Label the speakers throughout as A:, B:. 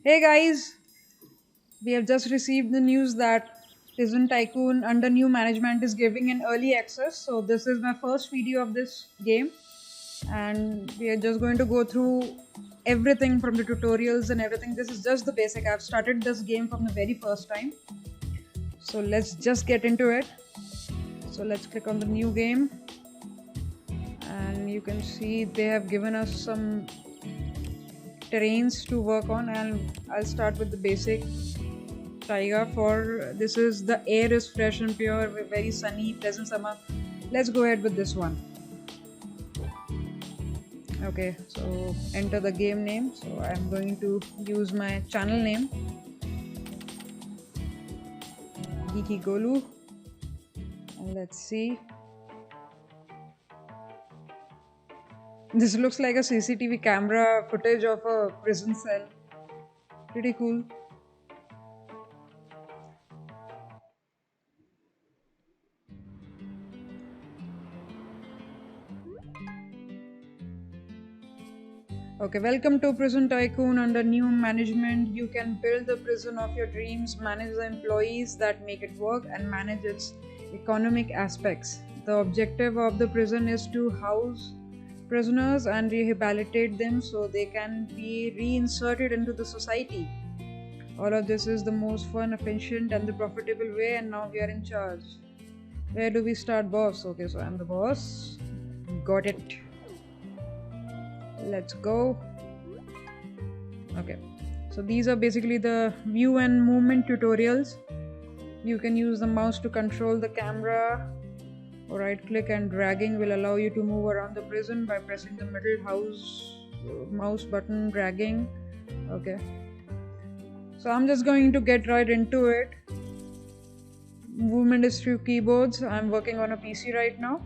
A: Hey guys, we have just received the news that Prison Tycoon under new management is giving an early access. So this is my first video of this game and we are just going to go through everything from the tutorials and everything. This is just the basic. I've started this game from the very first time. So let's just get into it. So let's click on the new game and you can see they have given us some terrains to work on, and I'll start with the basic Taiga. For this is the air is fresh and pure, very sunny, pleasant summer. Let's go ahead with this one. Okay, so enter the game name. So I'm going to use my channel name, Geeky Golu, and let's see. This looks like a CCTV camera footage of a prison cell. Pretty cool. Okay, welcome to Prison Tycoon. Under new management, you can build the prison of your dreams, manage the employees that make it work, and manage its economic aspects. The objective of the prison is to house prisoners and rehabilitate them so they can be reinserted into the society. All of this is the most fun, efficient, and the profitable way, and now we are in charge. Where do we start, boss? Okay, so I'm the boss. Got it. Let's go. Okay, so these are basically the view and movement tutorials. You can use the mouse to control the camera, or right click and dragging will allow you to move around the prison by pressing the middle mouse button, dragging. Okay, so I'm just going to get right into it. Movement is through keyboards. I'm working on a PC right now.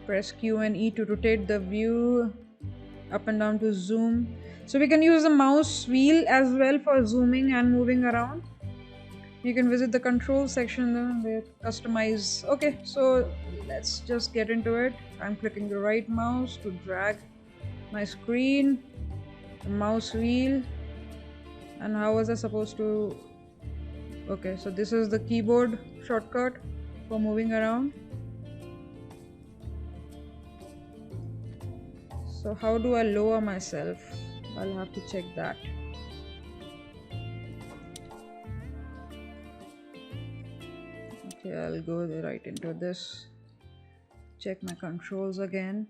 A: Press Q and E to rotate the view, up and down to zoom. So we can use the mouse wheel as well for zooming and moving around. You can visit the control section where customize. Okay, so let's just get into it. I'm clicking the right mouse to drag my screen, the mouse wheel, and how was I supposed to... Okay, so this is the keyboard shortcut for moving around. So how do I lower myself? I'll have to check that. Okay, I'll go right into this. Check my controls again.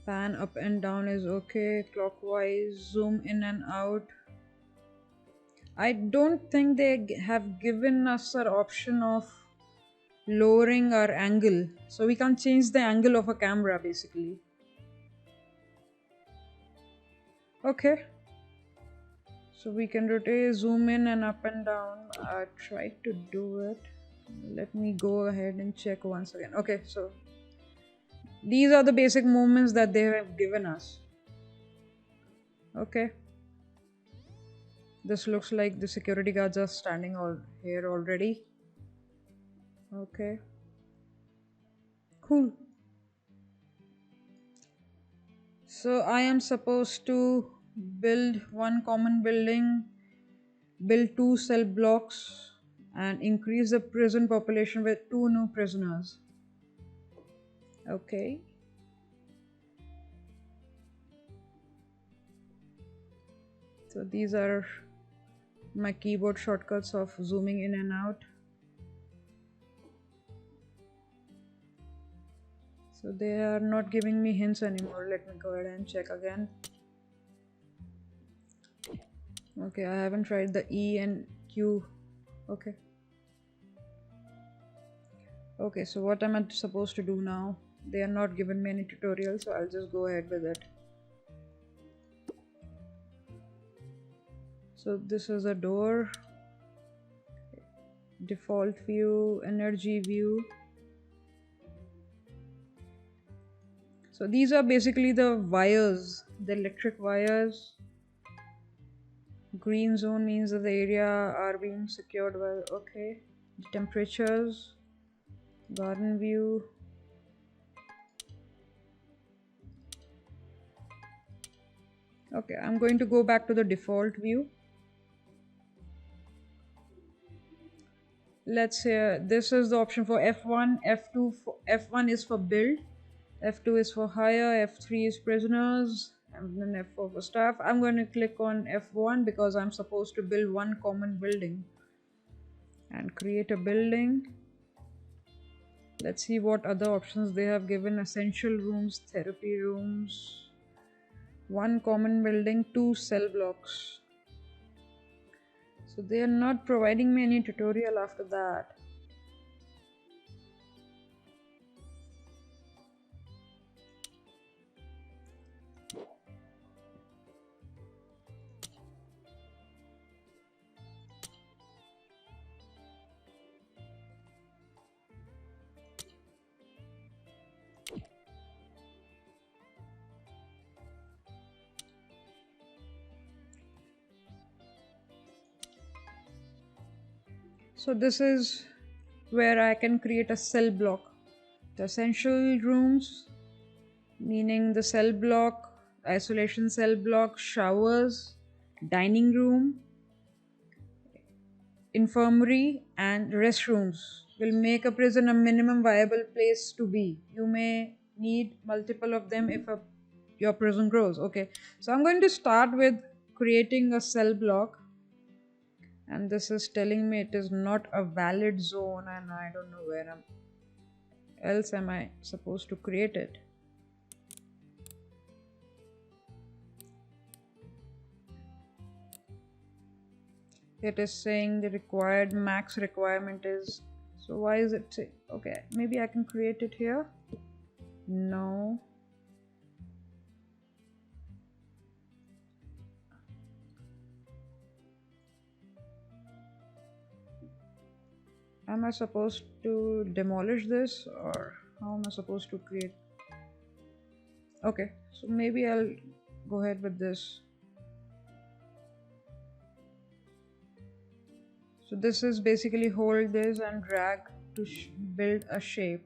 A: Pan up and down is okay. Clockwise, zoom in and out. I don't think they have given us an option of lowering our angle, so we can't change the angle of a camera basically. Okay, so we can rotate, zoom in and up and down. I tried to do it. Let me go ahead and check once again. Okay, so these are the basic movements that they have given us. Okay, this looks like the security guards are standing here already. Okay, cool. So I am supposed to build one common building, build 2 cell blocks, and increase the prison population with 2 new prisoners. Okay. So these are my keyboard shortcuts of zooming in and out. So they are not giving me hints anymore. Let me go ahead and check again. Okay, I haven't tried the E and Q. Okay. Okay, so what am I supposed to do now? They are not giving me any tutorial, so I'll just go ahead with it. So this is a door. Default view, energy view. So these are basically the wires, the electric wires. Green zone means that the area are being secured well. Okay. Temperatures, garden view. Okay, I'm going to go back to the default view. Let's say this is the option for F1, F2, F1 is for build, F2 is for hire, F3 is prisoners, and then F4 for staff. I'm going to click on F1 because I'm supposed to build one common building and create a building. Let's see what other options they have given. Essential rooms, therapy rooms, one common building, 2 cell blocks. So they are not providing me any tutorial after that. So this is where I can create a cell block. The essential rooms, meaning the cell block, isolation cell block, showers, dining room, infirmary, and restrooms will make a prison a minimum viable place to be. You may need multiple of them if your prison grows. Okay, so I'm going to start with creating a cell block, and this is telling me it is not a valid zone, and I don't know where else am I supposed to create it. It is saying the required max requirement is, so why is it say, okay, maybe I can create it here. No, am I supposed to demolish this, or how am I supposed to create? Okay, so maybe I'll go ahead with this. So this is basically hold this and drag to build a shape.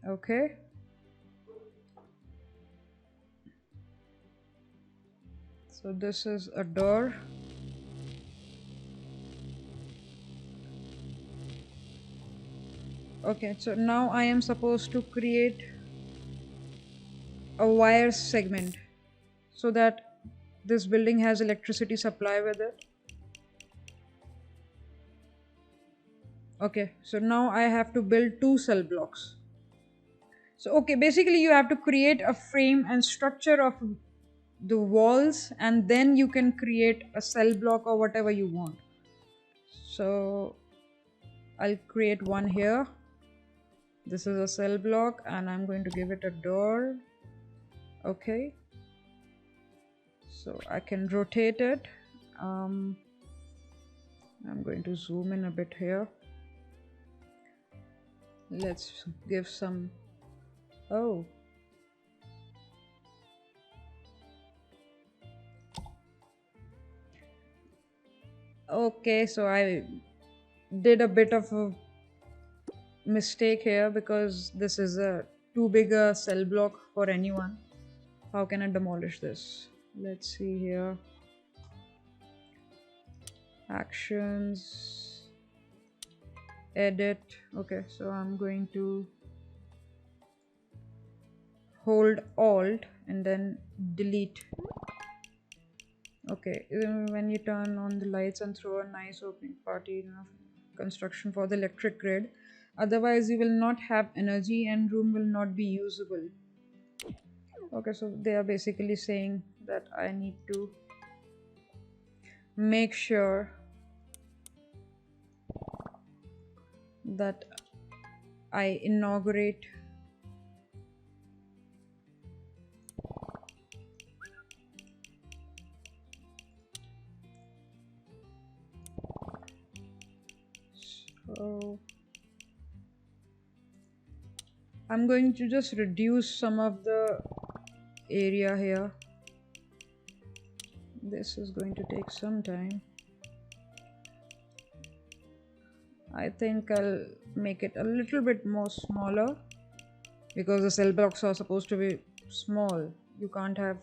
A: Okay, so this is a door. Okay, so now I am supposed to create a wire segment so that this building has electricity supply with it. Okay, so now I have to build 2 cell blocks. So okay, basically you have to create a frame and structure of the walls, and then you can create a cell block or whatever you want. So I'll create one here. This is a cell block and I'm going to give it a door. Okay, so I can rotate it. I'm going to zoom in a bit here. Let's give some, oh, okay, so I did a bit of a mistake here because this is a too big a cell block for anyone. How can I demolish this? Let's see here. Actions, edit. Okay, so I'm going to hold Alt and then delete. Okay, when you turn on the lights and throw a nice opening party construction for the electric grid, otherwise you will not have energy and room will not be usable. Okay, so they are basically saying that I need to make sure that I inaugurate so I'm going to just reduce some of the area here. This is going to take some time. I think I'll make it a little bit more smaller. because the cell blocks are supposed to be small. You can't have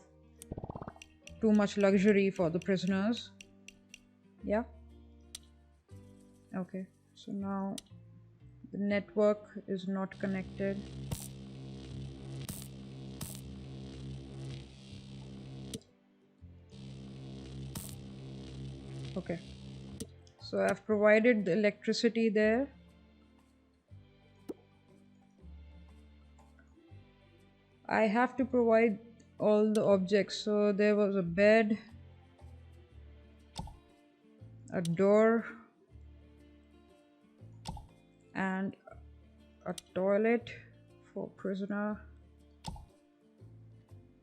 A: too much luxury for the prisoners. Yeah. Okay, so now the network is not connected. Okay, so I've provided the electricity there. I have to provide all the objects. So there was a bed, a door, and a toilet for prisoner.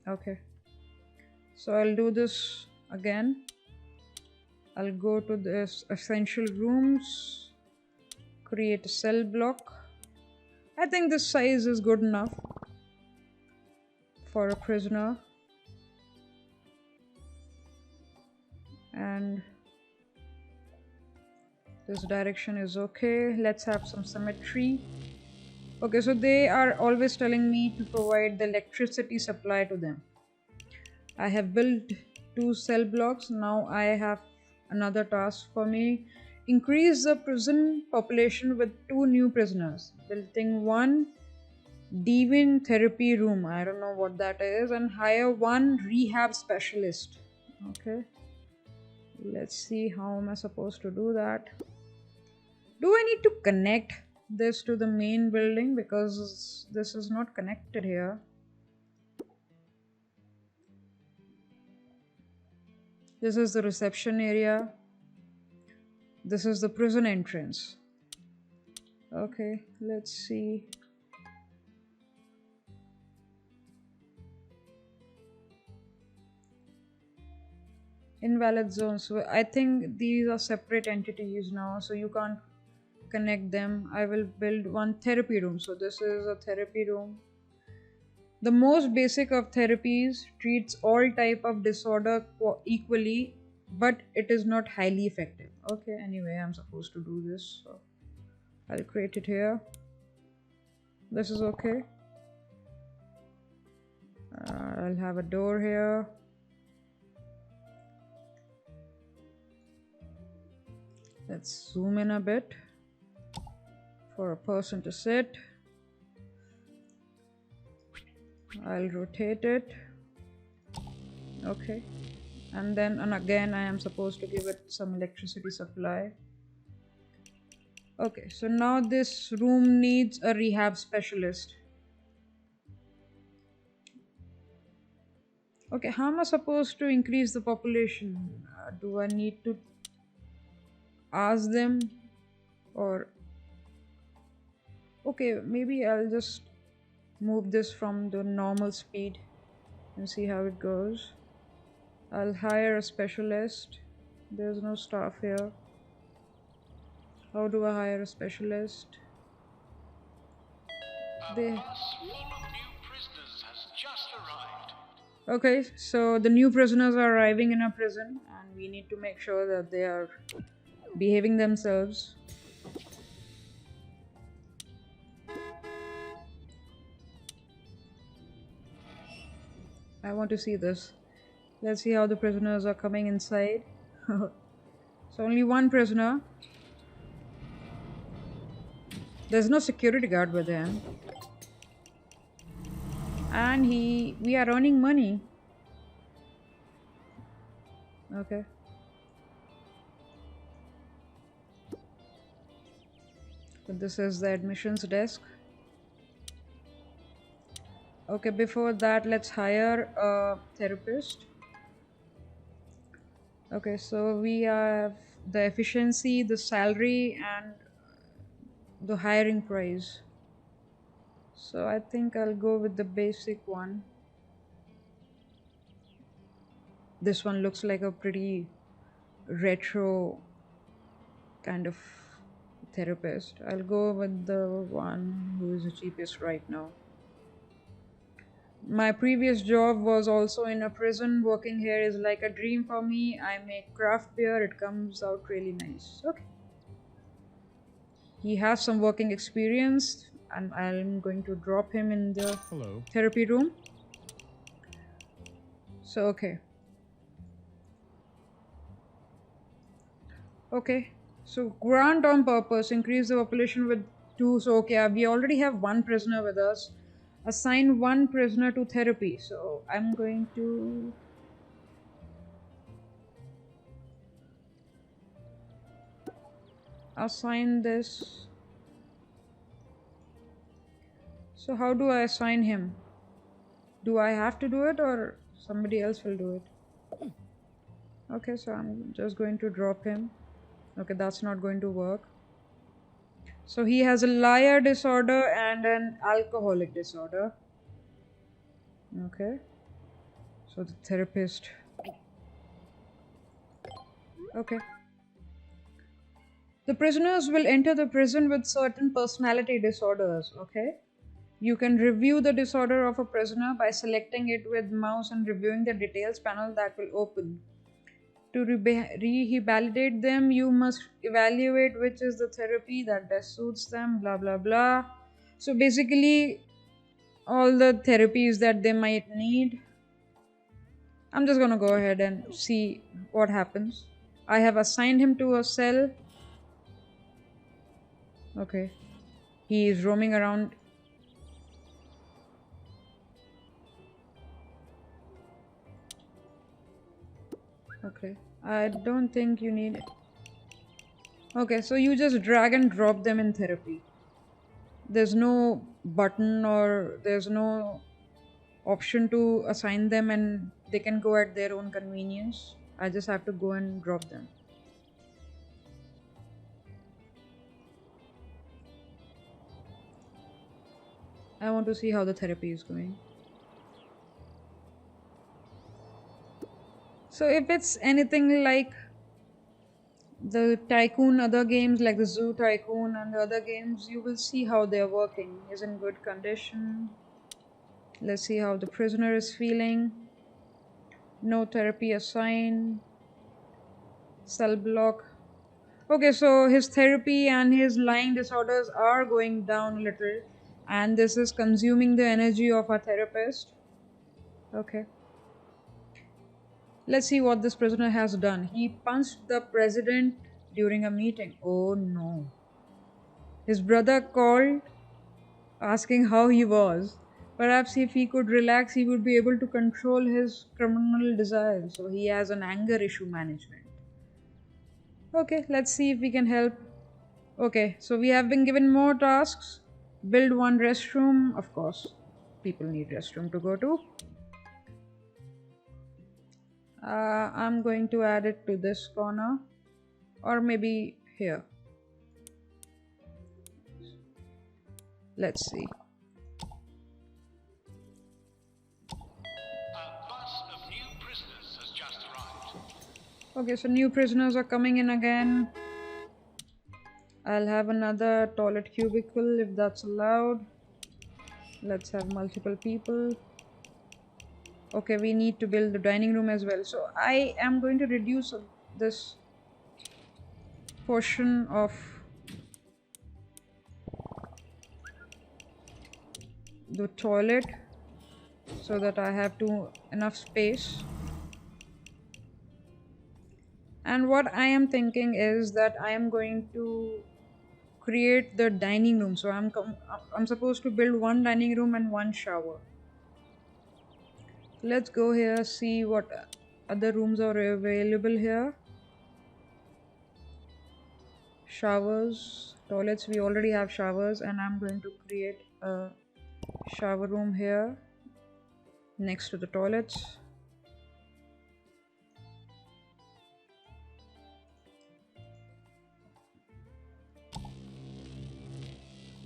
A: Okay, so I'll do this again. I'll go to this essential rooms, create a cell block. I think this size is good enough for a prisoner. And this direction is okay. Let's have some symmetry. Okay, so they are always telling me to provide the electricity supply to them. I have built 2 cell blocks. Now I have another task for me. Increase the prison population with 2 new prisoners. Building 1 Deviant therapy room. I don't know what that is. And hire 1 rehab specialist. Okay. Let's see how am I supposed to do that. Do I need to connect this to the main building, because this is not connected here? This is the reception area. This is the prison entrance. Okay, let's see. Invalid zones. So I think these are separate entities now, so you can't connect them. I will build 1 therapy room. So this is a therapy room. The most basic of therapies treats all type of disorder equally, but it is not highly effective. Okay, anyway, I'm supposed to do this, so I'll create it here. This is okay. I'll have a door here. Let's zoom in a bit for a person to sit. I'll rotate it. Okay, and then again I am supposed to give it some electricity supply. Okay, so now this room needs a rehab specialist. Okay, how am I supposed to increase the population? Do I need to ask them, or okay, maybe I'll just move this from the normal speed and see how it goes. I'll hire a specialist. There's no staff here. How do I hire a specialist? Okay, so the new prisoners are arriving in a prison, and we need to make sure that they are behaving themselves. I want to see this. Let's see how the prisoners are coming inside. So only 1 prisoner. There's no security guard with him. And we are earning money. Okay. So this is the admissions desk. Okay, before that, let's hire a therapist. Okay, so we have the efficiency, the salary, and the hiring price. So I think I'll go with the basic one. This one looks like a pretty retro kind of therapist. I'll go with the one who is the cheapest right now. My previous job was also in a prison. Working here is like a dream for me. I make craft beer. It comes out really nice. Okay. He has some working experience. and I'm going to drop him in the therapy room. So okay, so grant on purpose, increase the population with 2. So okay, we already have 1 prisoner with us. Assign 1 prisoner to therapy. So I'm going to assign this. So how do I assign him? Do I have to do it or somebody else will do it? Okay, so I'm just going to drop him. Okay, that's not going to work. So he has a liar disorder and an alcoholic disorder. Okay. So the therapist. Okay. The prisoners will enter the prison with certain personality disorders. Okay. You can review the disorder of a prisoner by selecting it with mouse and reviewing the details panel that will open. To rehabilitate them, you must evaluate which is the therapy that best suits them, blah blah blah. So basically, all the therapies that they might need. I'm just gonna go ahead and see what happens. I have assigned him to a cell. Okay. He is roaming around. Okay. I don't think you need it. Okay, so you just drag and drop them in therapy. There's no button or there's no option to assign them and they can go at their own convenience. I just have to go and drop them. I want to see how the therapy is going. So if it's anything like the Tycoon other games, like the Zoo Tycoon and the other games, you will see how they're working. Is in good condition. Let's see how the prisoner is feeling. No therapy assigned. Cell block. Okay, so his therapy and his lying disorders are going down a little, and this is consuming the energy of our therapist. Okay. Let's see what this prisoner has done. He punched the president during a meeting. Oh no. His brother called asking how he was. Perhaps if he could relax, he would be able to control his criminal desires. So he has an anger issue management. Okay, let's see if we can help. Okay, so we have been given more tasks. Build 1 restroom. Of course, people need restroom to go to. I'm going to add it to this corner. Or maybe here. Let's see. Okay, so new prisoners are coming in again. I'll have another toilet cubicle if that's allowed. Let's have multiple people. Okay, we need to build the dining room as well. So I am going to reduce this portion of the toilet so that I have enough space. And what I am thinking is that I am going to create the dining room. So I'm supposed to build 1 dining room and 1 shower. Let's go here, see what other rooms are available here. Showers, toilets, we already have showers, and I'm going to create a shower room here next to the toilets.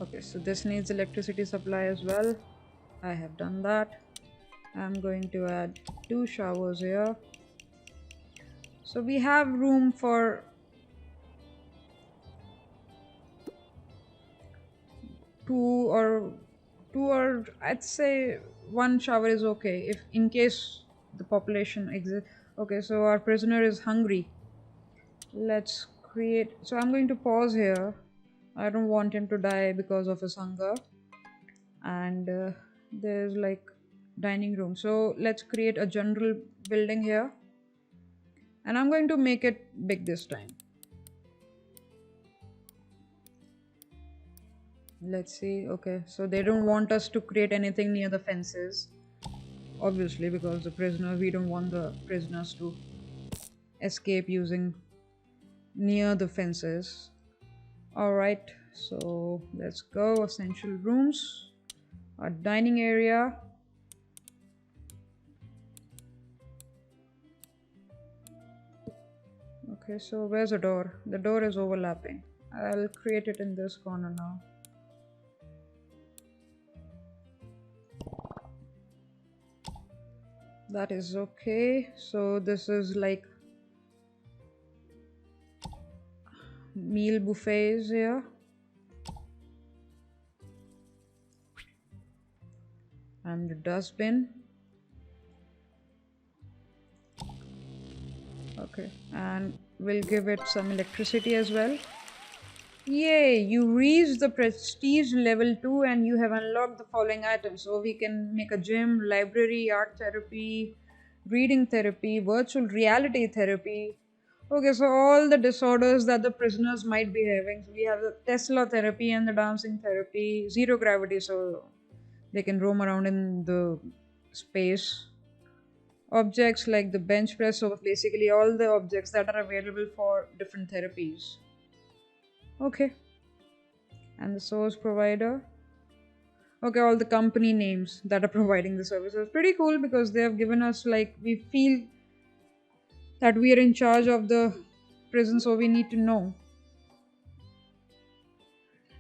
A: Okay, so this needs electricity supply as well. I have done that. I'm going to add 2 showers here. So we have room for 2 or I'd say 1 shower is okay if in case the population exists. Okay, so our prisoner is hungry. So I'm going to pause here. I don't want him to die because of his hunger. and there's like dining room. So let's create a general building here, and I'm going to make it big this time. Let's see. Okay, so they don't want us to create anything near the fences, obviously, because we don't want the prisoners to escape using near the fences. All right, so let's go. Essential rooms, a dining area. Okay, so where's the door? The door is overlapping. I'll create it in this corner now. That is okay. So this is like meal buffets here. And the dustbin. Okay, and we'll give it some electricity as well. Yay, you reached the prestige level 2 and you have unlocked the following items. So we can make a gym, library, art therapy, reading therapy, virtual reality therapy. Okay, so all the disorders that the prisoners might be having. So we have the Tesla therapy and the dancing therapy, zero gravity, so they can roam around in the space. Objects like the bench press, so basically all the objects that are available for different therapies. Okay, and the source provider. Okay, all the company names that are providing the services. Pretty cool because they have given us, like, we feel that we are in charge of the prison, so we need to know.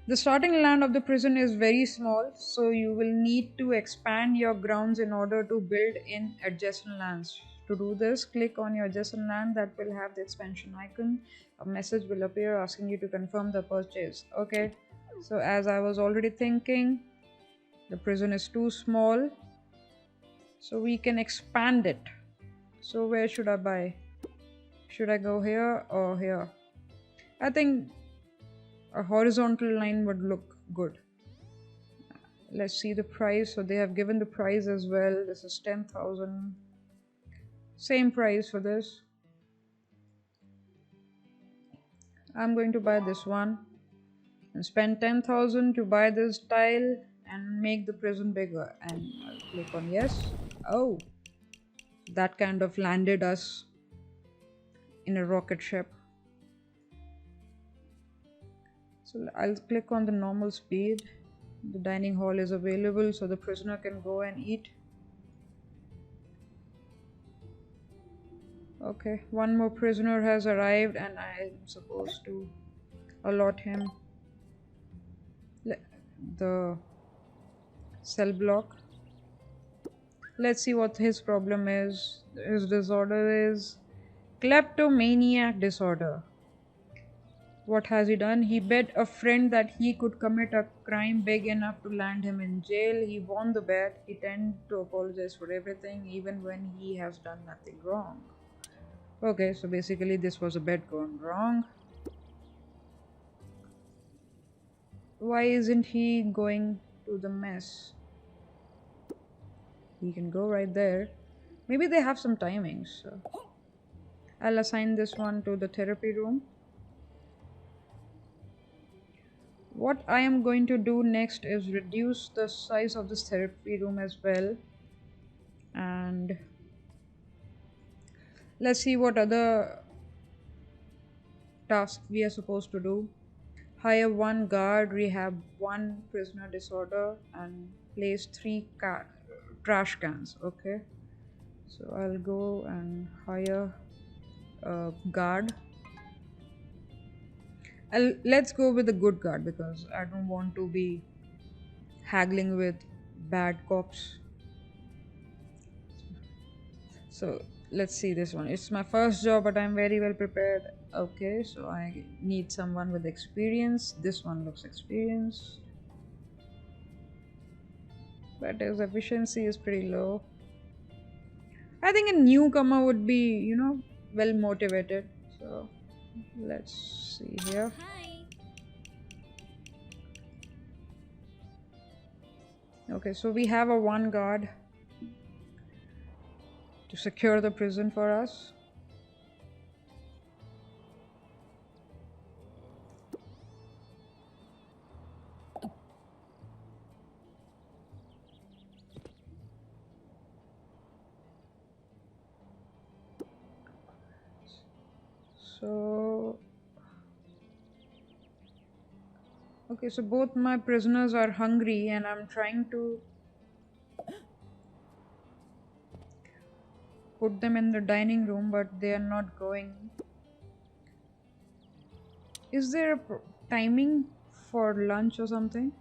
A: The starting land of the prison is very small, so you will need to expand your grounds in order to build in adjacent lands. To do this, click on your adjacent land that will have the expansion icon. A message will appear asking you to confirm the purchase. Okay, so as I was already thinking, the prison is too small, so we can expand it. So where should I buy? Should I go here or here? I think a horizontal line would look good. Let's see the price. So they have given the price as well. This is 10,000. Same price for this. I'm going to buy this one and spend 10,000 to buy this tile and make the prison bigger. And I'll click on yes. Oh, that kind of landed us in a rocket ship. So I'll click on the normal speed. The dining hall is available so the prisoner can go and eat. Okay, one more prisoner has arrived and I'm supposed to allot him the cell block. Let's see what his problem is. His disorder is kleptomaniac disorder. What has he done? He bet a friend that he could commit a crime big enough to land him in jail. He won the bet. He tended to apologize for everything, even when he has done nothing wrong. Okay, so basically this was a bet gone wrong. Why isn't he going to the mess? He can go right there. Maybe they have some timings. So I'll assign this one to the therapy room. What I am going to do next is reduce the size of this therapy room as well. And let's see what other tasks we are supposed to do. Hire one guard, rehab one prisoner disorder, and place 3 trash cans. Okay, so I'll go and hire a guard. Let's go with a good guard because I don't want to be haggling with bad cops. So let's see this one. It's my first job, but I'm very well prepared. Okay, so I need someone with experience. This one looks experienced, but his efficiency is pretty low. I think a newcomer would be, well motivated. So let's see here.
B: Hi.
A: Okay, so we have a one guard to secure the prison for us. So okay, so both my prisoners are hungry and I'm trying to put them in the dining room, but they are not going. Is there a timing for lunch or something?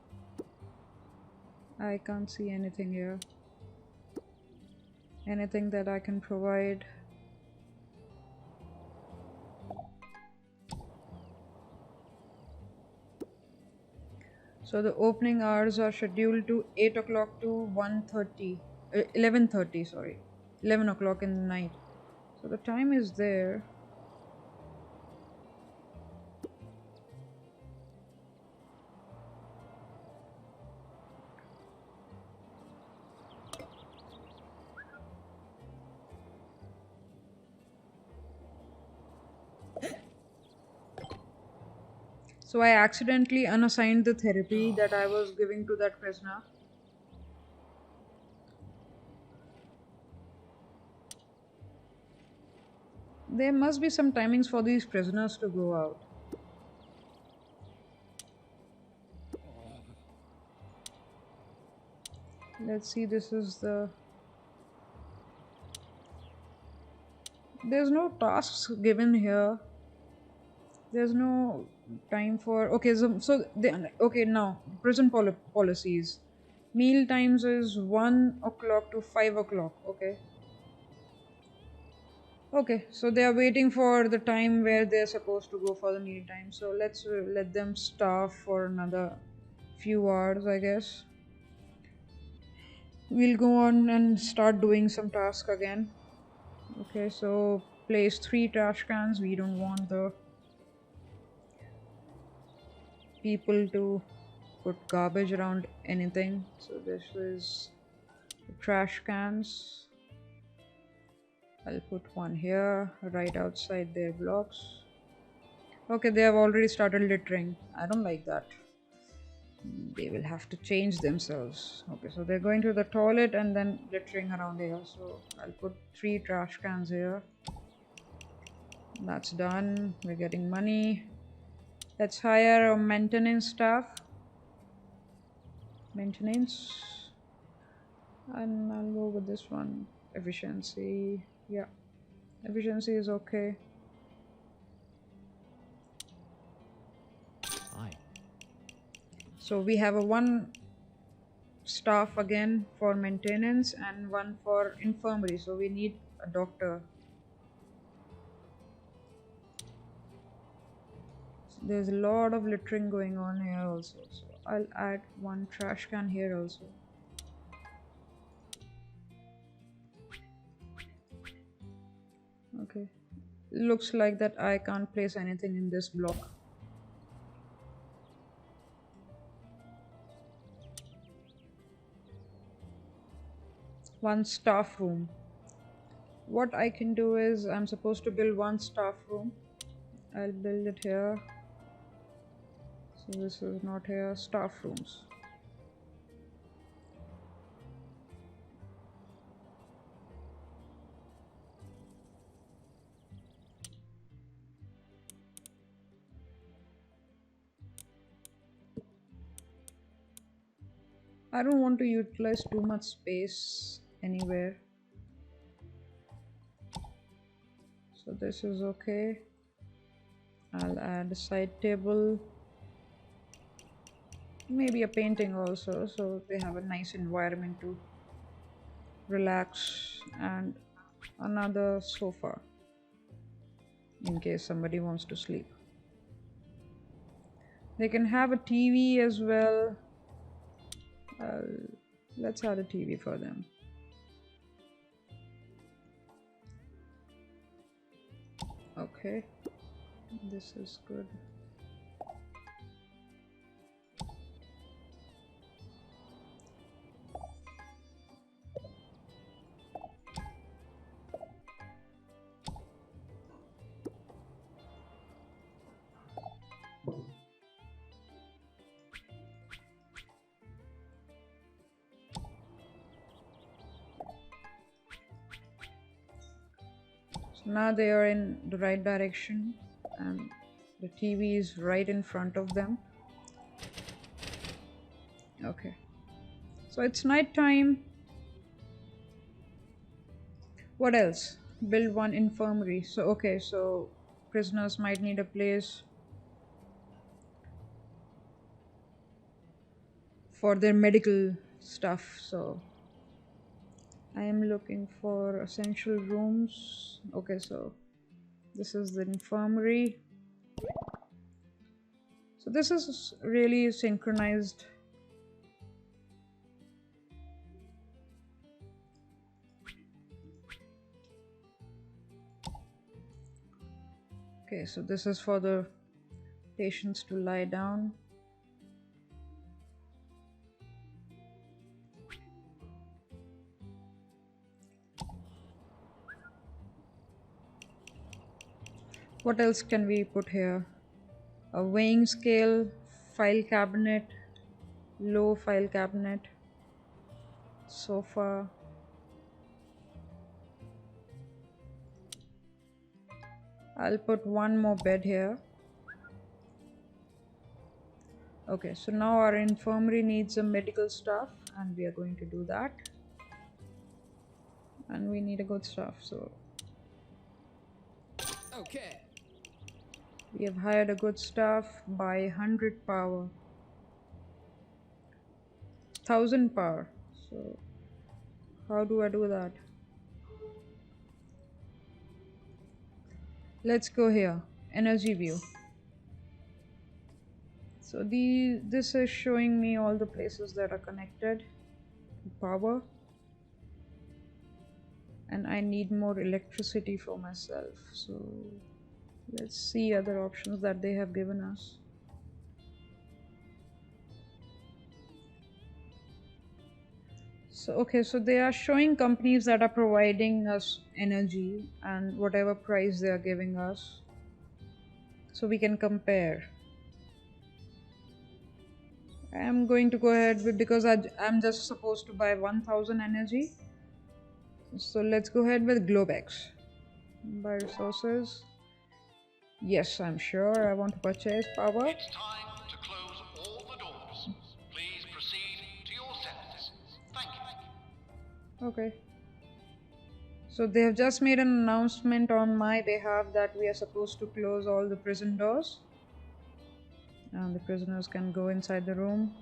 A: I can't see anything here. Anything that I can provide. So the opening hours are scheduled to 8 o'clock to 1:30, 11:30, sorry, 11 o'clock in the night. So the time is there. So I accidentally unassigned the therapy that I was giving to that prisoner. There must be some timings for these prisoners to go out. Let's see, this is the... There's no tasks given here. There's no time for... Okay, okay, now, prison policies. Meal times is 1 o'clock to 5 o'clock, okay? Okay, so they are waiting for the time where they're supposed to go for the meal time. So let's let them starve for another few hours, I guess. We'll go on and start doing some tasks again. Okay, so place 3 trash cans. We don't want the people to put garbage around anything. So this is the trash cans. I'll put one here right outside their blocks. Okay, they have already started littering. I don't like that. They will have to change themselves. Okay, so they're going to the toilet and then littering around here. So I'll put 3 trash cans here. That's done. We're getting money. Let's hire a maintenance staff. Maintenance. And I'll go with this one. Efficiency. Yeah. Efficiency is okay.
B: Hi.
A: So we have a one staff again for maintenance and one for infirmary. So we need a doctor. There's a lot of littering going on here also. So I'll add one trash can here also. Okay. Looks like that I can't place anything in this block. One staff room. What I can do is I'm supposed to build one staff room. I'll build it here. So this is not here. Staff rooms. I don't want to utilize too much space anywhere. So this is okay. I'll add a side table. Maybe a painting also, so they have a nice environment to relax, and another sofa in case somebody wants to sleep. They can have a TV as well. Let's add a TV for them. Okay, this is good. now they are in the right direction and the TV is right in front of them. Okay, so it's night time. What else? Build one infirmary. So okay, so prisoners might need a place for their medical stuff. So I am looking for essential rooms. Okay, so this is the infirmary. So this is really synchronized. Okay, so this is for the patients to lie down. What else can we put here? A weighing scale, file cabinet, low file cabinet, sofa. I'll put one more bed here. Okay, so now our infirmary needs a medical staff and we are going to do that. And we need a good staff, so
B: Okay.
A: we have hired a good staff by 100 power, 1000 power. So how do I do that? Let's go here, energy view. So this is showing me all the places that are connected to power, and I need more electricity for myself. So let's see other options that they have given us. So okay, so they are showing companies that are providing us energy and whatever price they are giving us, so we can compare. I'm going to go ahead with, because I'm just supposed to buy 1000 energy. So let's go ahead with Globex. Buy resources. Yes, I'm sure I want to purchase power.
C: It's time to close all the doors. Please proceed to your senses. Thank you.
A: Okay. So they have just made an announcement on my behalf that we are supposed to close all the prison doors. And the prisoners can go inside the room.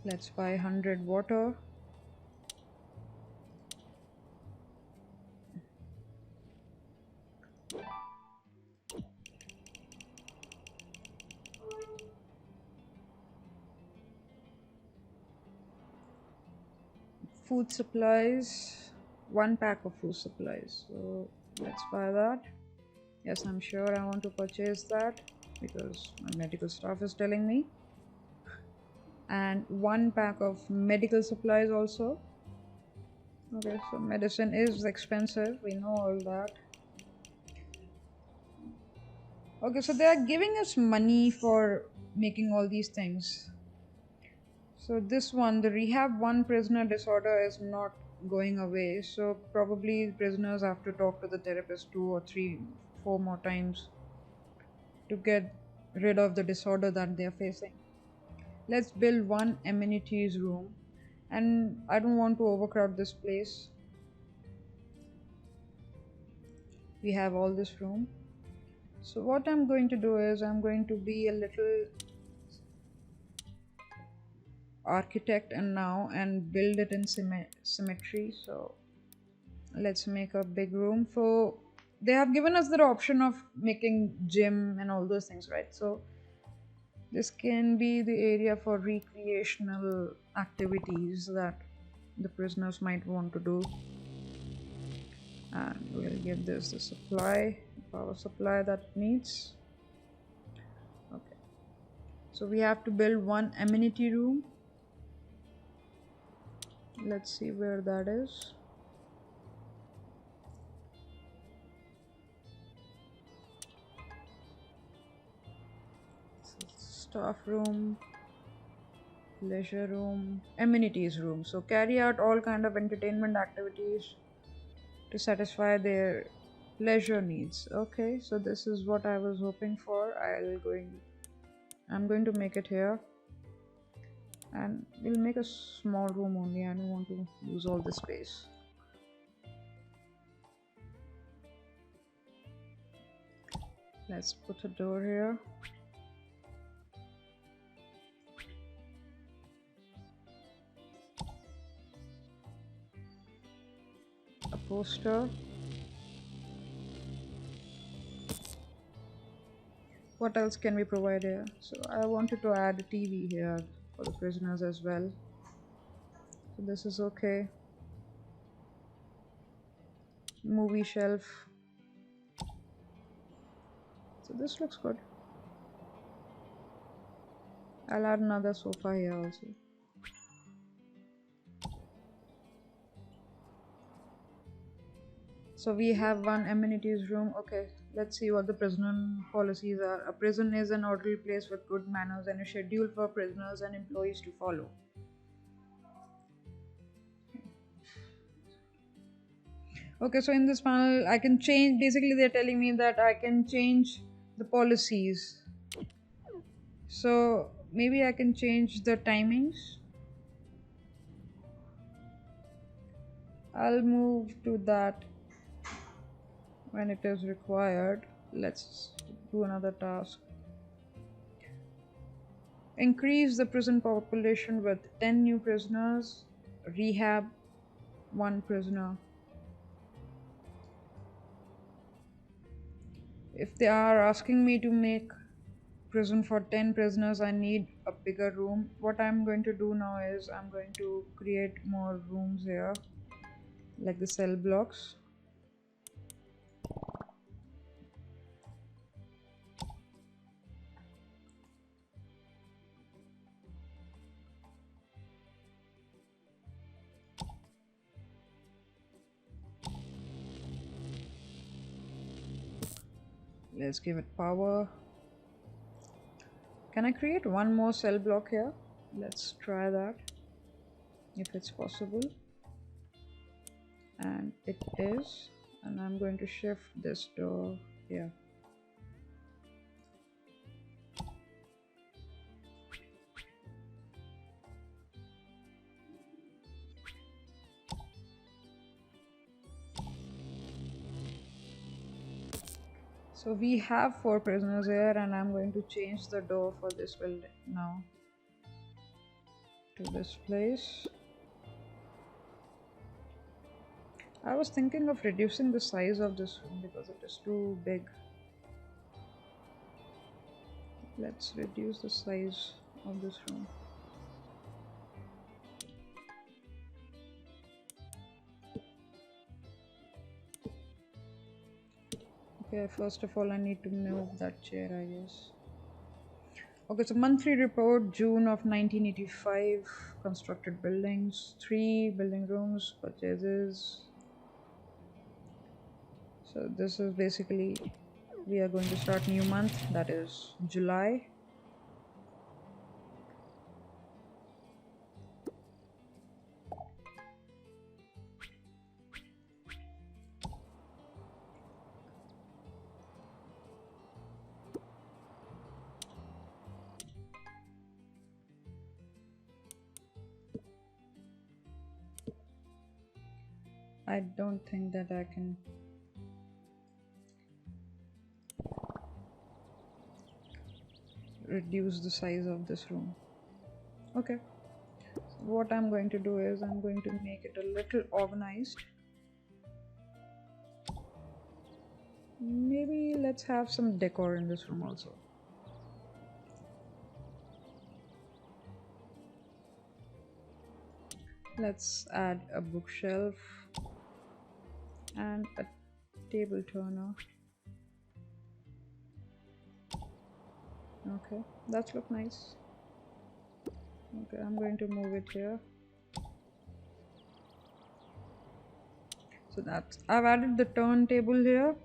A: Let's buy 100 water. Food supplies, 1 pack of food supplies. So let's buy that. Yes, I'm sure I want to purchase that because my medical staff is telling me. And 1 pack of medical supplies also. Okay, so medicine is expensive, we know all that. Okay, so they are giving us money for making all these things. So this one, the rehab 1 prisoner disorder is not going away, so probably prisoners have to talk to the therapist 2 or 3, 4 more times to get rid of the disorder that they are facing. Let's build 1 amenities room, and I don't want to overcrowd this place. We have all this room. So what I'm going to do is I'm going to be a little architect and build it in symmetry. So let's make a big room. So they have given us the option of making gym and all those things, right? So this can be the area for recreational activities that the prisoners might want to do. And we'll give this the supply, power supply that it needs. Okay, so we have to build 1 amenity room. Let's see where that is. Staff room. leisure room, amenities room. So carry out all kind of entertainment activities to satisfy their leisure needs. Okay, so this is what I was hoping for. I'm going to make it here, and we'll make a small room only. I don't want to use all the space. Let's put a door here. A poster. What else can we provide here? So I wanted to add a TV here for the prisoners as well. So this is okay. Movie shelf. So this looks good. I'll add another sofa here also. So we have one amenities room. Okay, let's see what the prison policies are. A prison is an orderly place with good manners and a schedule for prisoners and employees to follow. Okay, so in this panel, I can change. Basically, they're telling me that I can change the policies. So maybe I can change the timings. I'll move to that when it is required. Let's do another task. Increase the prison population with 10 new prisoners. Rehab 1 prisoner. If they are asking me to make prison for 10 prisoners, I need a bigger room. What I'm going to do now is I'm going to create more rooms here, like the cell blocks. Let's give it power. Can I create one more cell block here? Let's try that, if it's possible. And it is. And I'm going to shift this door here. So we have 4 prisoners here, and I'm going to change the door for this building now to this place. I was thinking of reducing the size of this room because it is too big. Let's reduce the size of this room. Okay, first of all I need to move that chair, I guess. Okay, so monthly report, June of 1985. Constructed buildings, 3 building rooms, purchases. So this is basically, we are going to start new month, that is July. I don't think that I can reduce the size of this room. Okay, so what I'm going to do is I'm going to make it a little organized. Maybe let's have some decor in this room also. Let's add a bookshelf and a table turner. Okay, that looks nice. Okay, I'm going to move it here. So that's, I've added the turntable here.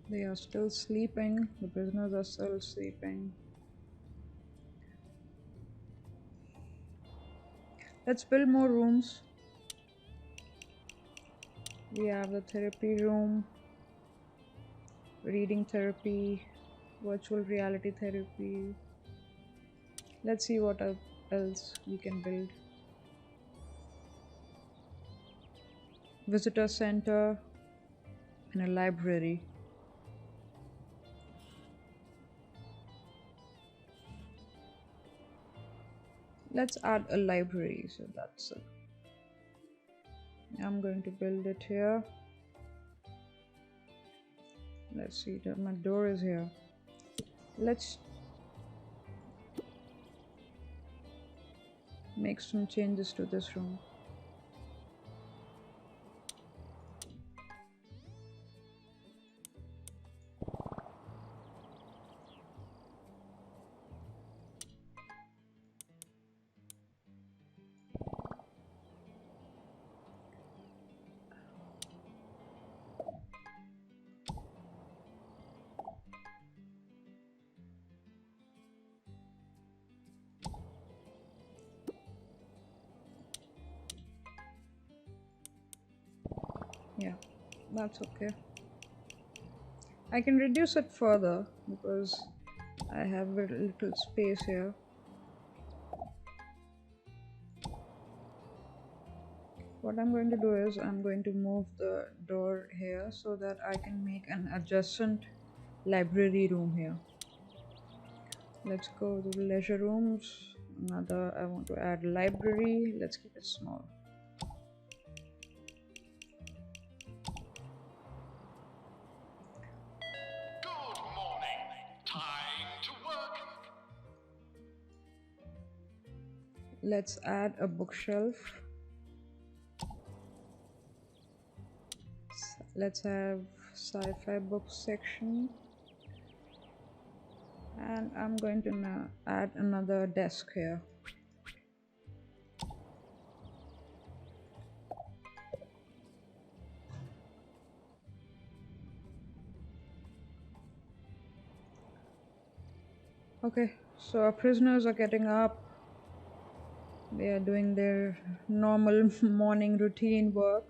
A: They are still sleeping. The prisoners are still sleeping. Let's build more rooms. We have the therapy room, reading therapy, virtual reality therapy. Let's see what else we can build. Visitor center and a library. Let's add a library, so that's it. I'm going to build it here. Let's see, my door is here. Let's make some changes to this room. Yeah, that's okay. I can reduce it further because I have a little space here. What I'm going to do is I'm going to move the door here so that I can make an adjacent library room here. Let's go to the leisure rooms. Another, I want to add library. Let's keep it small.
C: Good morning. Time to work.
A: Let's add a bookshelf. Let's have sci-fi books section. And I'm going to now add another desk here. Okay, so our prisoners are getting up. They are doing their normal morning routine work.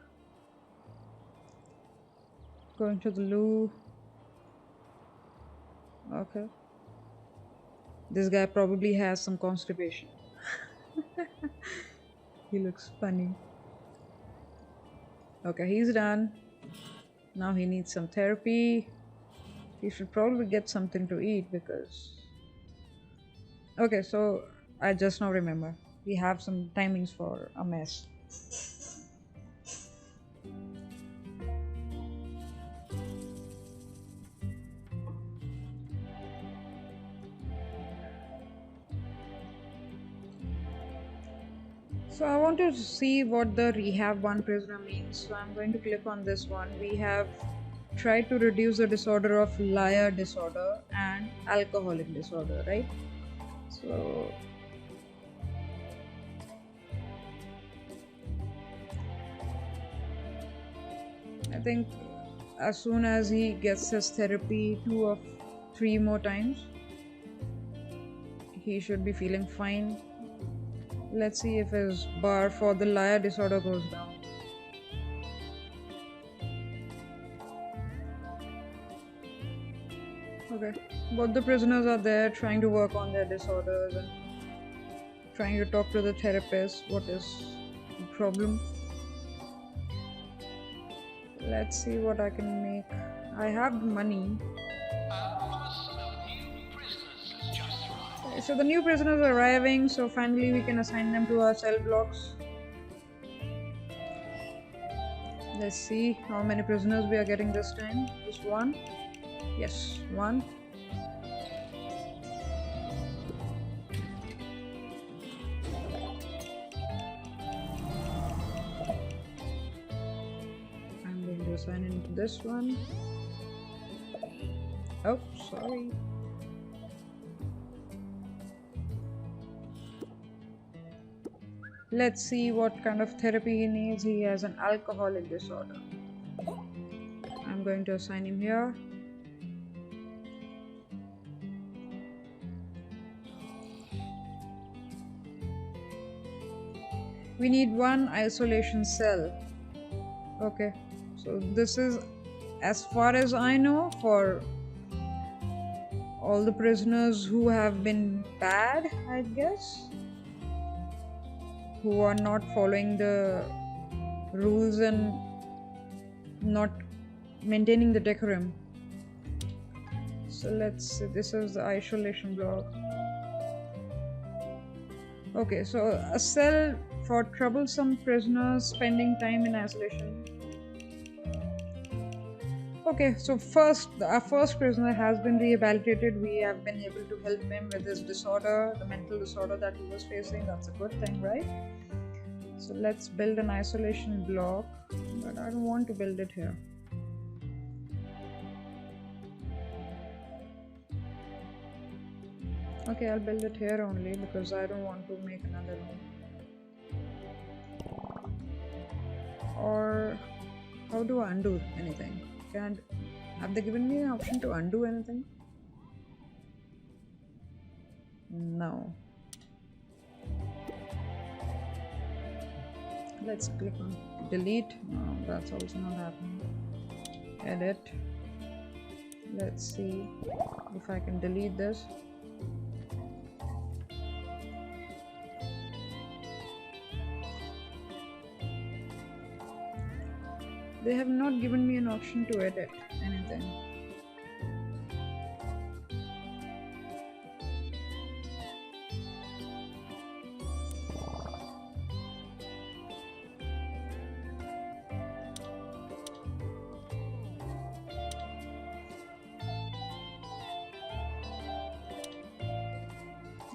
A: Going to the loo. Okay. This guy probably has some constipation. He looks funny. Okay, he's done. Now he needs some therapy. He should probably get something to eat because... Okay, so I just now remember. We have some timings for a mess. So I want to see what the rehab 1 prisoner means. So I'm going to click on this one. We have tried to reduce the disorder of liar disorder and alcoholic disorder, right? So I think as soon as he gets his therapy 2 or 3 more times, he should be feeling fine. Let's see if his bar for the liar disorder goes down. Okay, both the prisoners are there trying to work on their disorders and trying to talk to the therapist. What is the problem? Let's see what I can make. I have the money. So the new prisoners are arriving, so finally we can assign them to our cell blocks. Let's see how many prisoners we are getting this time. Just one? Yes, one. I'm going to assign it to this one. Oh, sorry. Let's see what kind of therapy he needs. He has an alcoholic disorder. I'm going to assign him here. We need one isolation cell. Okay, so this is, as far as I know, for all the prisoners who have been bad, I guess, who are not following the rules and not maintaining the decorum. So let's see, this is the isolation block. Okay, so a cell for troublesome prisoners spending time in isolation. Okay, so our first prisoner has been rehabilitated. We have been able to help him with his disorder, the mental disorder that he was facing. That's a good thing, right? So let's build an isolation block, but I don't want to build it here. Okay, I'll build it here only because I don't want to make another room. Or how do I undo anything? Have they given me an option to undo anything? No. Let's click on delete. No, that's also not happening. Edit. Let's see if I can delete this. They have not given me an option to edit anything.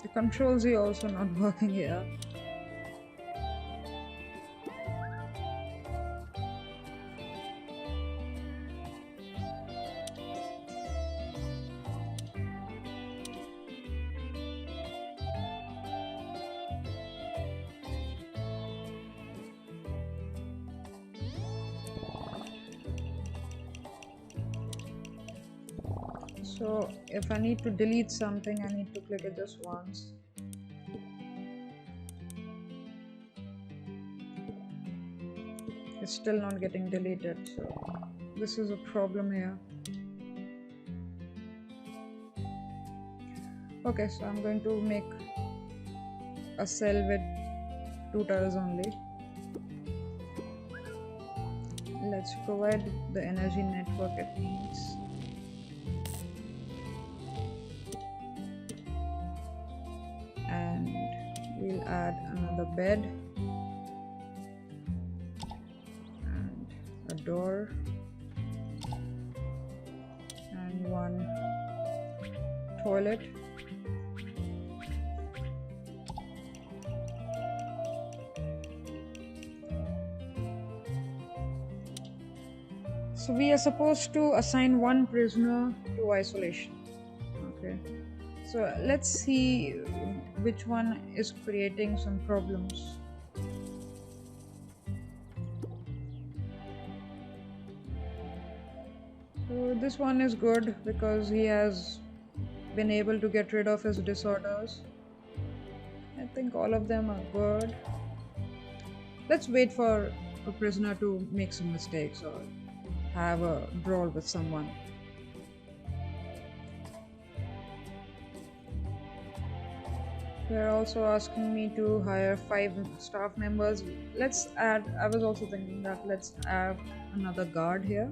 A: The controls are also not working here. So if I need to delete something, I need to click it just once. It's still not getting deleted, so this is a problem here. Okay, so I'm going to make a cell with 2 tiles only. Let's provide the energy network it needs. And we'll add another bed and a door and one toilet. So we are supposed to assign one prisoner to isolation. Okay, so let's see which one is creating some problems. So this one is good because he has been able to get rid of his disorders. I think all of them are good. Let's wait for a prisoner to make some mistakes or have a brawl with someone. They're also asking me to hire 5 staff members. I was also thinking that let's add another guard here,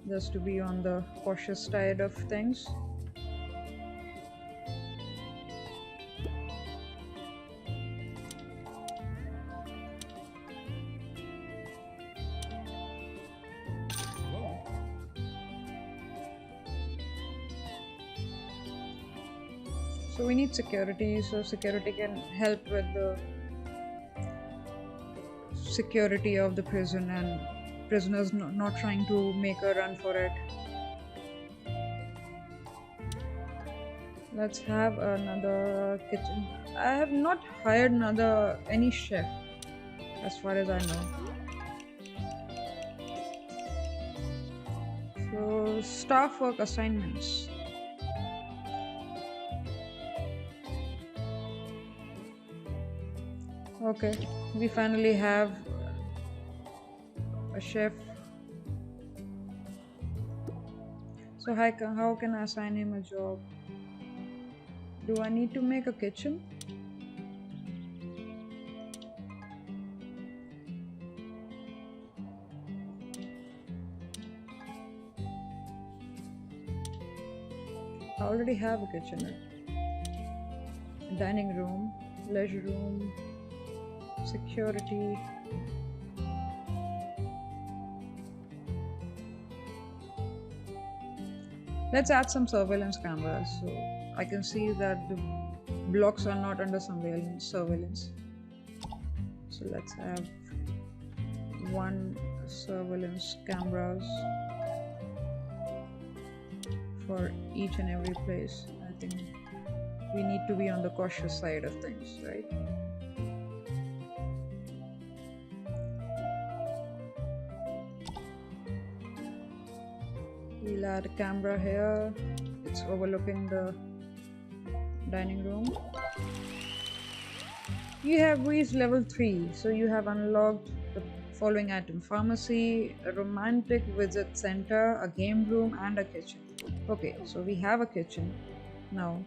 A: just to be on the cautious side of things. So we need security, so security can help with the security of the prison and prisoners not trying to make a run for it. Let's have another kitchen. I have not hired any chef as far as I know. So staff work assignments. Okay, we finally have a chef. So how can I assign him a job? Do I need to make a kitchen? I already have a kitchen. Dining room, leisure room, security. Let's add some surveillance cameras so I can see that the blocks are not under surveillance. So let's have one surveillance cameras for each and every place. I think we need to be on the cautious side of things, right? We'll add a camera here. It's overlooking the dining room. You have reached level 3, so you have unlocked the following item: pharmacy, a romantic visit center, a game room, and a kitchen. Okay, so we have a kitchen now,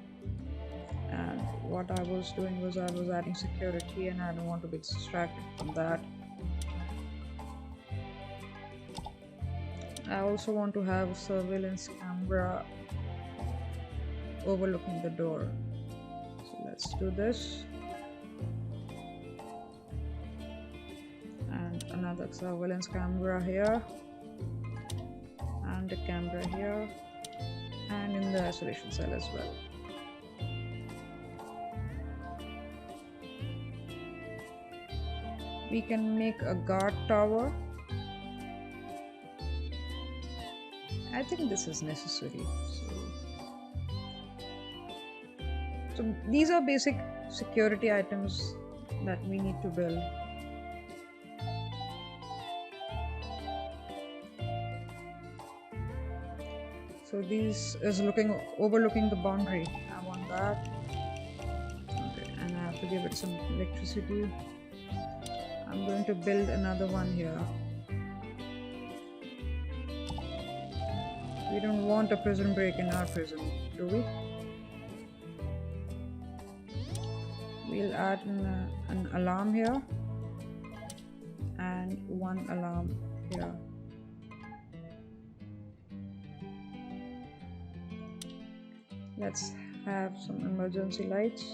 A: and what I was doing was I was adding security, and I don't want to be distracted from that. I also want to have a surveillance camera overlooking the door. So let's do this. And another surveillance camera here. And a camera here. And in the isolation cell as well. We can make a guard tower. I think this is necessary. So these are basic security items that we need to build. So this is overlooking the boundary. I want that. Okay, and I have to give it some electricity. I'm going to build another one here. We don't want a prison break in our prison, do we? We'll add an alarm here and one alarm here. Let's have some emergency lights.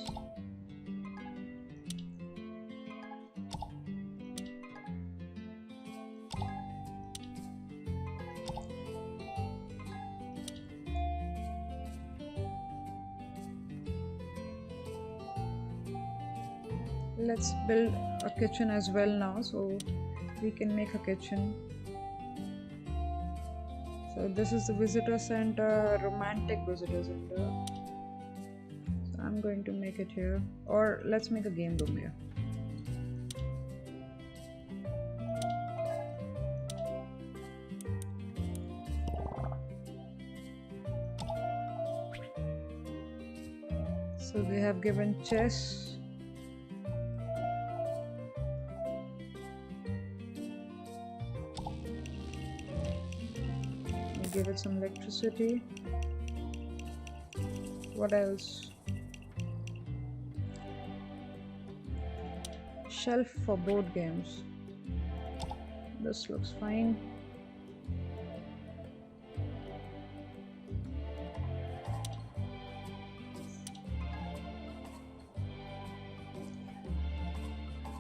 A: Let's build a kitchen as well now, so we can make a kitchen. So this is the visitor center, romantic visitor center. So I'm going to make it here, or let's make a game room here. So they have given chess. Give it some electricity. What else? Shelf for board games. This looks fine.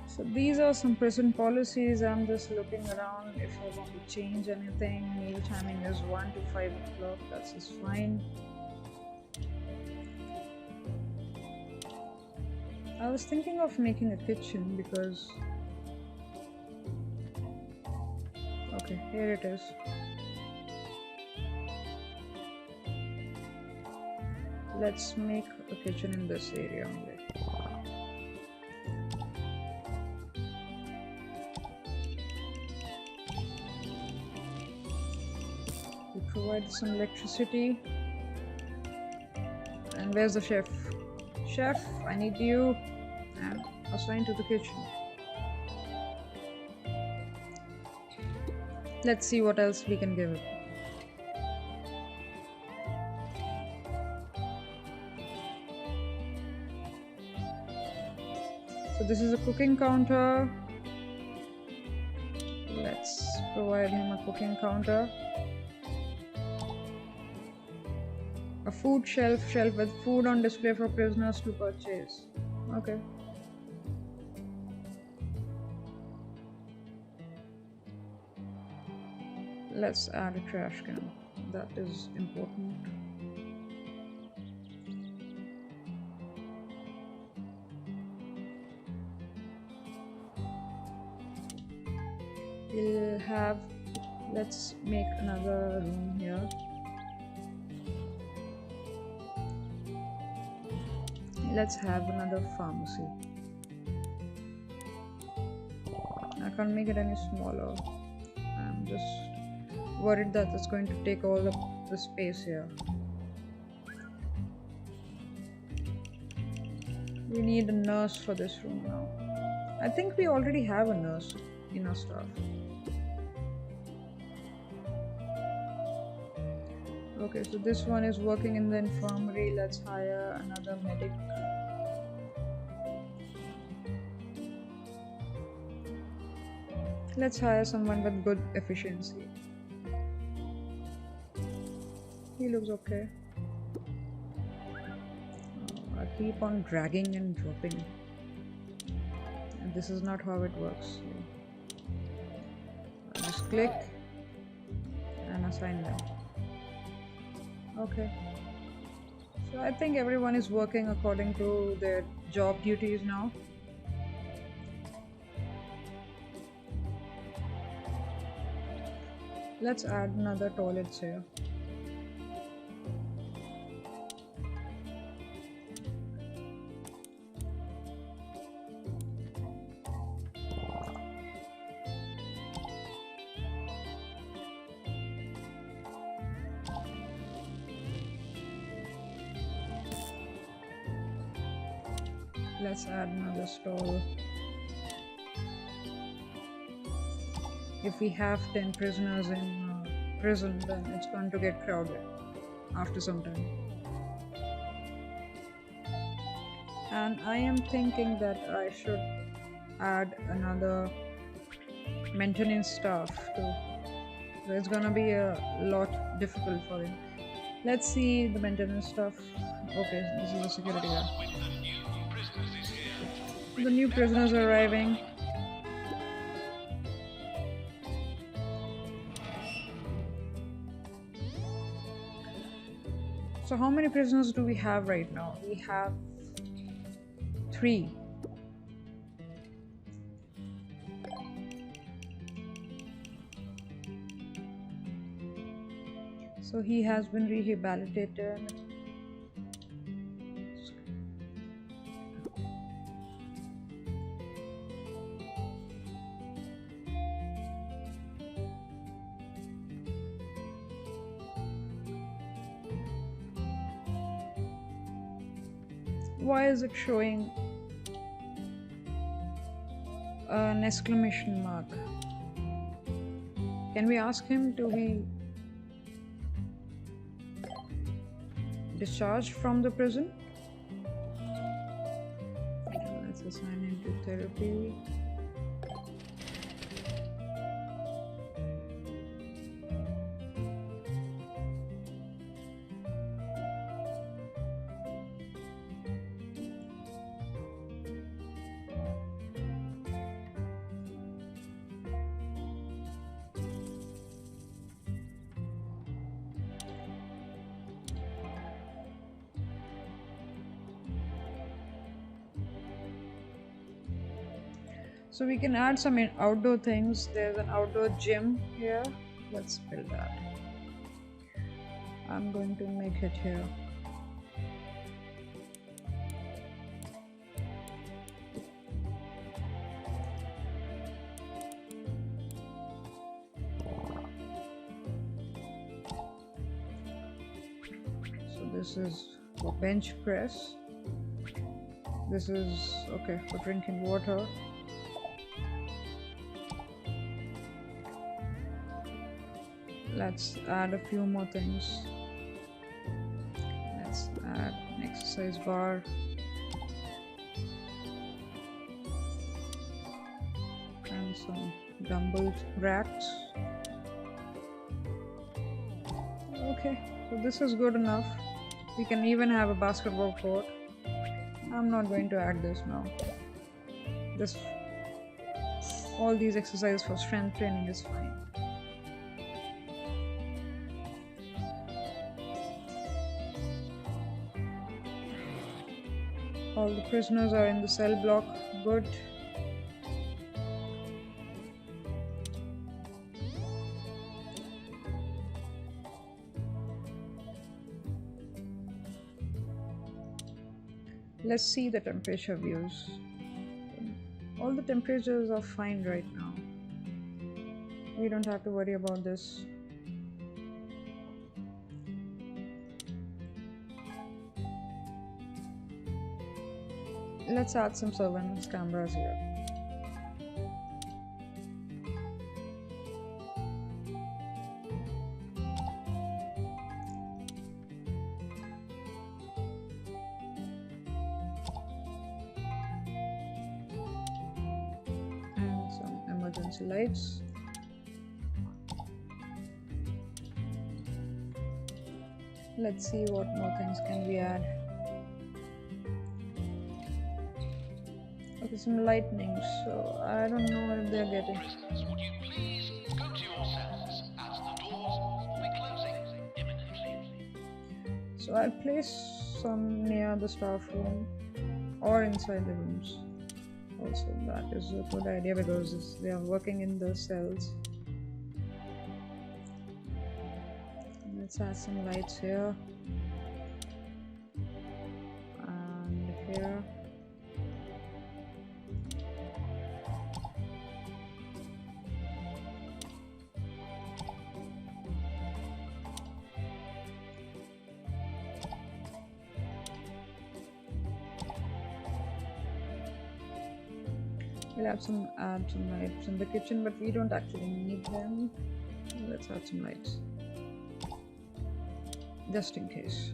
A: So these are some prison policies. I'm just looking around if I want to change anything. Meal timing is 1 to 5 o'clock. That's just fine. I was thinking of making a kitchen because... Okay, here it is. Let's make a kitchen in this area only. Provide some electricity. And where's the chef? Chef, I need you. And Assigned to the kitchen. Let's see what else we can give it. So this is a cooking counter. Let's provide him a cooking counter. A food shelf with food on display for prisoners to purchase. Okay. Let's add a trash can. That is important. We'll have, let's make another room here. Let's have another pharmacy. I can't make it any smaller. I'm just worried that it's going to take all the space here. We need a nurse for this room now. I think we already have a nurse in our staff. Okay, so this one is working in the infirmary. Let's hire another medic. Let's hire someone with good efficiency. He looks okay. I keep on dragging and dropping. And this is not how it works. I'll just click and assign them. Okay. So I think everyone is working according to their job duties now. Let's add another toilet here. Let's add another stall. If we have 10 prisoners in prison, then it's going to get crowded after some time. And I am thinking that I should add another maintenance staff too. So it's gonna be a lot difficult for him. Let's see the maintenance staff. Okay, this is a security guard. The new prisoners are arriving. So how many prisoners do we have right now? We have 3. So he has been rehabilitated. Why is it showing an exclamation mark? Can we ask him to be discharged from the prison? Let's assign him to therapy. So we can add some outdoor things. There's an outdoor gym here. Let's build that. I'm going to make it here. So this is for bench press. This is okay for drinking water. Let's add a few more things. Let's add an exercise bar. And some dumbbell racks. Okay, so this is good enough. We can even have a basketball court. I'm not going to add this now. All these exercises for strength training is fine. All the prisoners are in the cell block. Good. Let's see the temperature views. All the temperatures are fine right now. We don't have to worry about this. Let's add some surveillance cameras here. And some emergency lights. Let's see what more things can we add. Okay, some lightning, so I don't know if they're getting.
C: Prisoners, would you please go to your cells as the doors will be closing imminently.
A: So I'll place some near the staff room or inside the rooms. Also, that is a good idea because they are working in the cells. Let's add some lights here and here. We'll add some lights in the kitchen, but we don't actually need them. Let's add some lights just in case.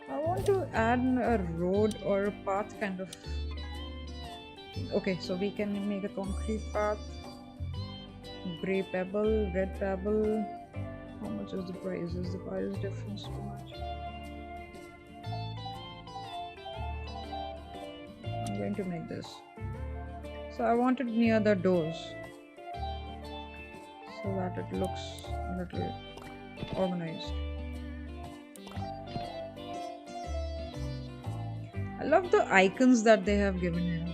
A: I want to add a road or a path kind of. Okay, so we can make a concrete path. Grey pebble, red pebble. How much is the price? Is the price difference too much? I'm going to make this. So I want it near the doors so that it looks a little organized. I love the icons that they have given here.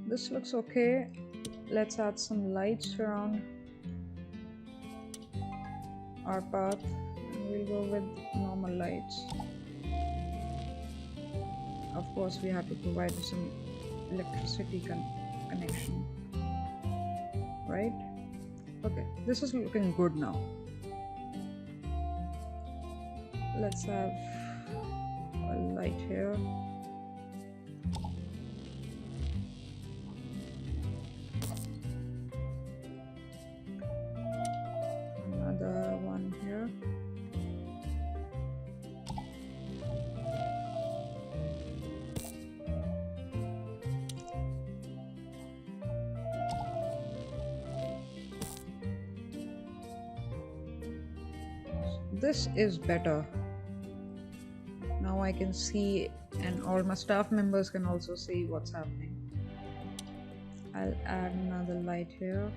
A: This looks okay. Let's add some lights around our path. We'll go with normal lights. Of course, we have to provide some electricity connection, right? Okay, this is looking good now. Let's have a light here. Another one here. This is better. Now I can see, and all my staff members can also see what's happening. I'll add another light here.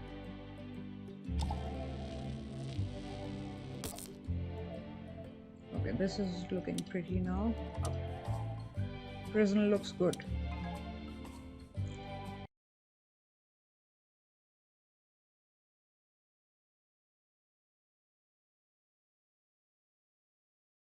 A: Okay, this is looking pretty now. Prison looks good.